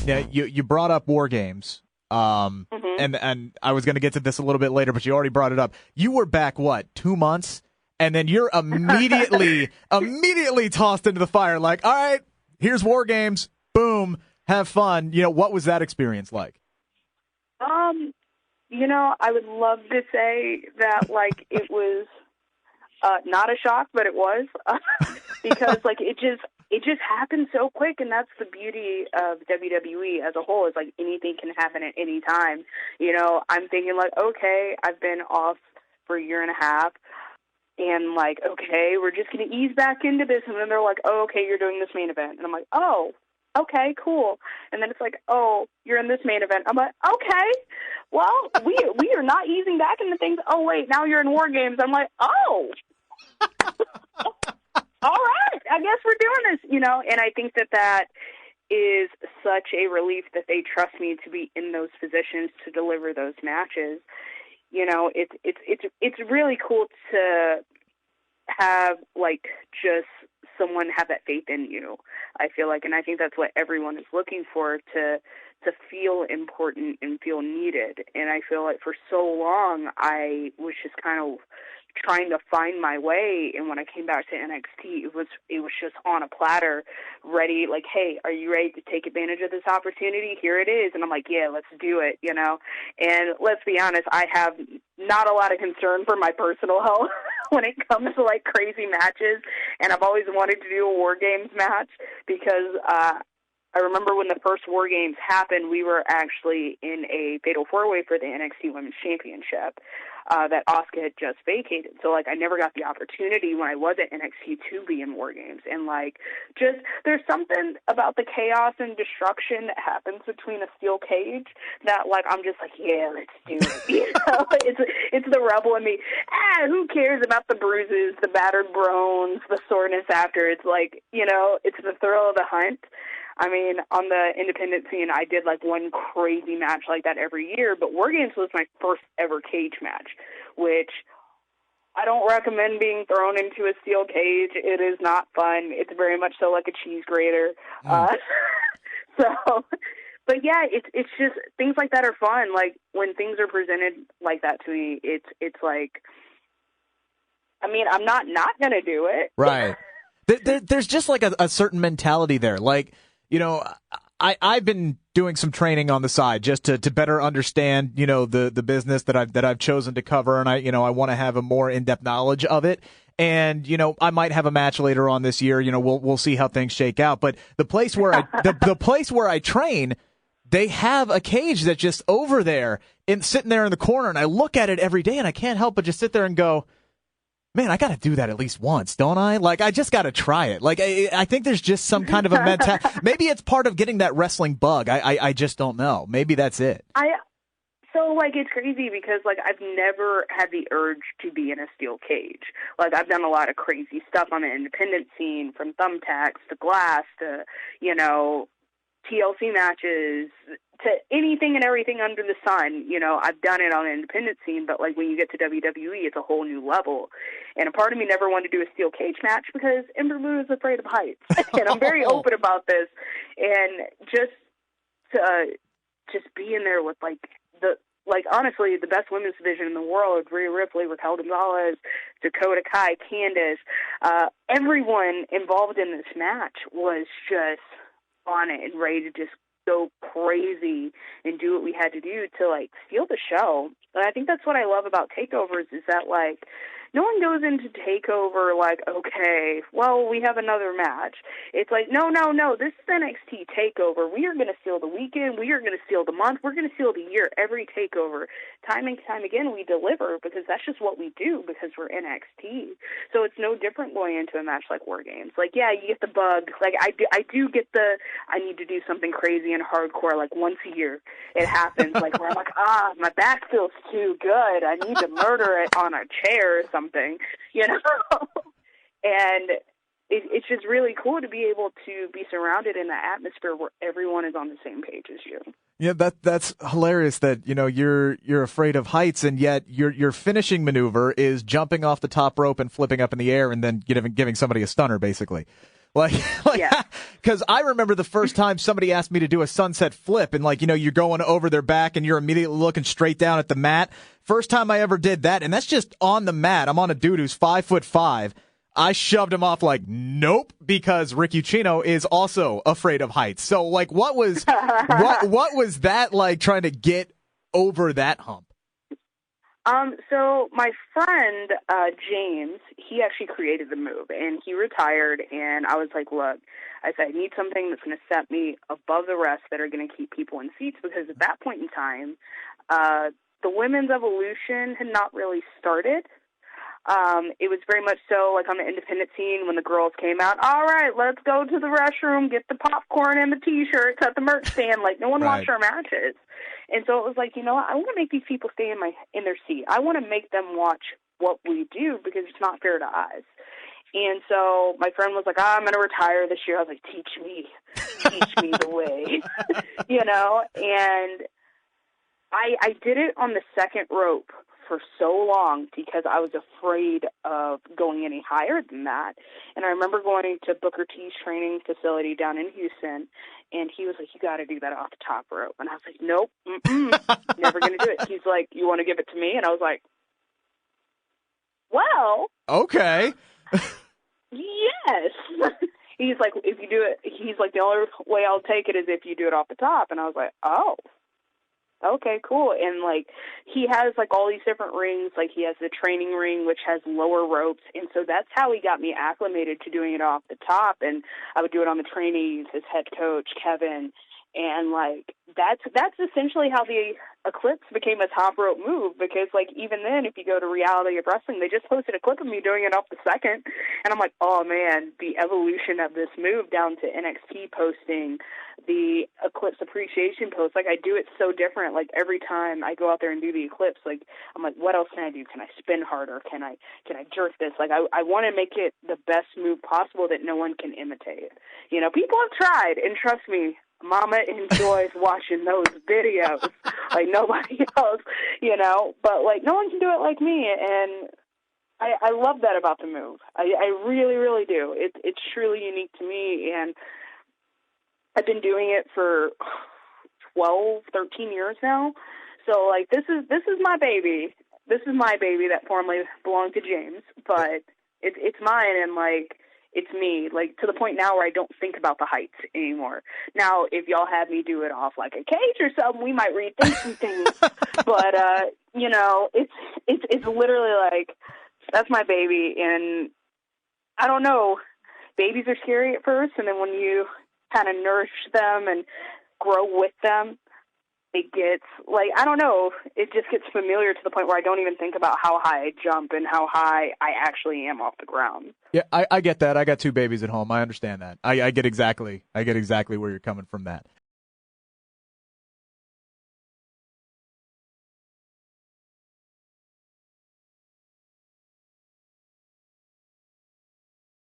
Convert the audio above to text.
Yeah, you brought up WarGames, and I was going to get to this a little bit later, but you already brought it up. You were back, what, 2 months? And then you're immediately tossed into the fire like, all right, here's WarGames, boom, have fun. What was that experience like? I would love to say that, like, it was not a shock, but it was, because, like, it just happened so quick, and that's the beauty of WWE as a whole, is, like, anything can happen at any time. I'm thinking, like, okay, I've been off for a year and a half, and, like, okay, we're just going to ease back into this, and then they're like, oh, okay, you're doing this main event, and I'm like, oh, okay, cool. And then it's like, oh, you're in this main event. I'm like, okay, well, we are not easing back into things. Oh, wait, now you're in WarGames. I'm like, oh, all right, I guess we're doing this, and I think that is such a relief that they trust me to be in those positions to deliver those matches. It's really cool to have, like, just someone have that faith in you, I feel like, and I think that's what everyone is looking for, to feel important and feel needed. And I feel like for so long I was just kind of trying to find my way, and when I came back to NXT, it was just on a platter, ready, like, hey, are you ready to take advantage of this opportunity? Here it is. And I'm like, yeah, let's do it, And let's be honest, I have not a lot of concern for my personal health when it comes to, like, crazy matches, and I've always wanted to do a WarGames match because I remember when the first WarGames happened, we were actually in a Fatal 4-Way for the NXT Women's Championship that Asuka had just vacated. So, like, I never got the opportunity when I was at NXT to be in WarGames. And, like, just there's something about the chaos and destruction that happens between a steel cage that, like, I'm just like, yeah, let's do it. It's the rebel in me. Who cares about the bruises, the battered bones, the soreness after? It's like, it's the thrill of the hunt. I mean, on the independent scene, I did, like, one crazy match like that every year, but WarGames was my first ever cage match, which I don't recommend being thrown into a steel cage. It is not fun. It's very much so like a cheese grater. But yeah, it's just, things like that are fun. Like, when things are presented like that to me, it's like, I mean, I'm not going to do it. Right. There's just, like, a certain mentality there. Like, I've been doing some training on the side just to better understand, the business that I've chosen to cover, and I want to have a more in-depth knowledge of it. And, I might have a match later on this year, we'll see how things shake out. But the place where the place where I train, they have a cage that's just over there and sitting there in the corner, and I look at it every day and I can't help but just sit there and go, man, I got to do that at least once, don't I? Like, I just got to try it. Like, I think there's just some kind of a mentality. Maybe it's part of getting that wrestling bug. I just don't know. Maybe that's it. So, like, it's crazy because, like, I've never had the urge to be in a steel cage. Like, I've done a lot of crazy stuff on the independent scene, from thumbtacks to glass to, TLC matches, to anything and everything under the sun. I've done it on the independent scene, but, like, when you get to WWE, it's a whole new level. And a part of me never wanted to do a steel cage match because Ember Moon is afraid of heights. And I'm very open about this. And just to be in there with, honestly, the best women's division in the world, Rhea Ripley, Raquel Gonzalez, Dakota Kai, Candice, everyone involved in this match was just on it and ready to just go crazy and do what we had to do to, like, steal the show. And I think that's what I love about takeovers, is that, like, no one goes into TakeOver like, okay, well, we have another match. It's like, no, this is NXT TakeOver. We are going to steal the weekend. We are going to steal the month. We're going to steal the year. Every TakeOver, time and time again, we deliver because that's just what we do because we're NXT. So it's no different going into a match like WarGames. Like, yeah, you get the bug. Like, I do get the, I need to do something crazy and hardcore, like, once a year. It happens, like, where I'm like, my back feels too good. I need to murder it on a chair or something. And it's just really cool to be able to be surrounded in that atmosphere where everyone is on the same page as you. Yeah, that's hilarious that, you're afraid of heights, and yet your finishing maneuver is jumping off the top rope and flipping up in the air and then giving somebody a stunner, basically. Like, Yeah. because I remember the first time somebody asked me to do a sunset flip, and like, you're going over their back and you're immediately looking straight down at the mat. First time I ever did that, and that's just on the mat. I'm on a dude who's 5'5". I shoved him off like, nope, because Rick Ucchino is also afraid of heights. So like, what was what was that like, trying to get over that hump? So my friend, James, he actually created the move, and he retired, and I was like, look, I said, I need something that's going to set me above the rest that are going to keep people in seats, because at that point in time, the women's evolution had not really started. It was very much so like on the independent scene when the girls came out, all right, let's go to the restroom, get the popcorn and the T-shirts at the merch stand. Like, no one watched our matches. And so it was like, you know what? I want to make these people stay in their seat. I want to make them watch what we do, because it's not fair to us. And so my friend was like, I'm going to retire this year. I was like, teach me the way, and I did it on the second rope for so long because I was afraid of going any higher than that. And I remember going to Booker T's training facility down in Houston, and he was like, you got to do that off the top rope. And I was like, nope, never going to do it. He's like, you want to give it to me? And I was like, well, okay. Yes. He's like, if you do it, he's like, the only way I'll take it is if you do it off the top. And I was like, oh, okay, cool. And like, he has like all these different rings. Like, he has the training ring, which has lower ropes. And so that's how he got me acclimated to doing it off the top. And I would do it on the trainees, his head coach, Kevin. And like, that's essentially how the Eclipse became a top rope move, because like, even then, if you go to Reality of Wrestling, they just posted a clip of me doing it off the second, and I'm like, oh man, the evolution of this move, down to NXT posting the Eclipse appreciation post. Like, I do it so different. Like, every time I go out there and do the Eclipse, like, I'm like, what else can I do? Can I spin harder? Can I jerk this? Like, I want to make it the best move possible that no one can imitate. You know, people have tried, and trust me, Mama enjoys watching those videos like nobody else, but like, no one can do it like me. And I love that about the move. I really, really do. It's truly unique to me. And I've been doing it for 12, 13 years now. So like, this is my baby. This is my baby that formerly belonged to James, but it's mine. And like, it's me, like, to the point now where I don't think about the heights anymore. Now, if y'all had me do it off like a cage or something, we might rethink some things. But it's literally like, that's my baby. And I don't know, babies are scary at first, and then when you kind of nourish them and grow with them, it gets, like, I don't know, it just gets familiar to the point where I don't even think about how high I jump and how high I actually am off the ground. Yeah, I get that. I got two babies at home. I understand that. I get exactly where you're coming from that.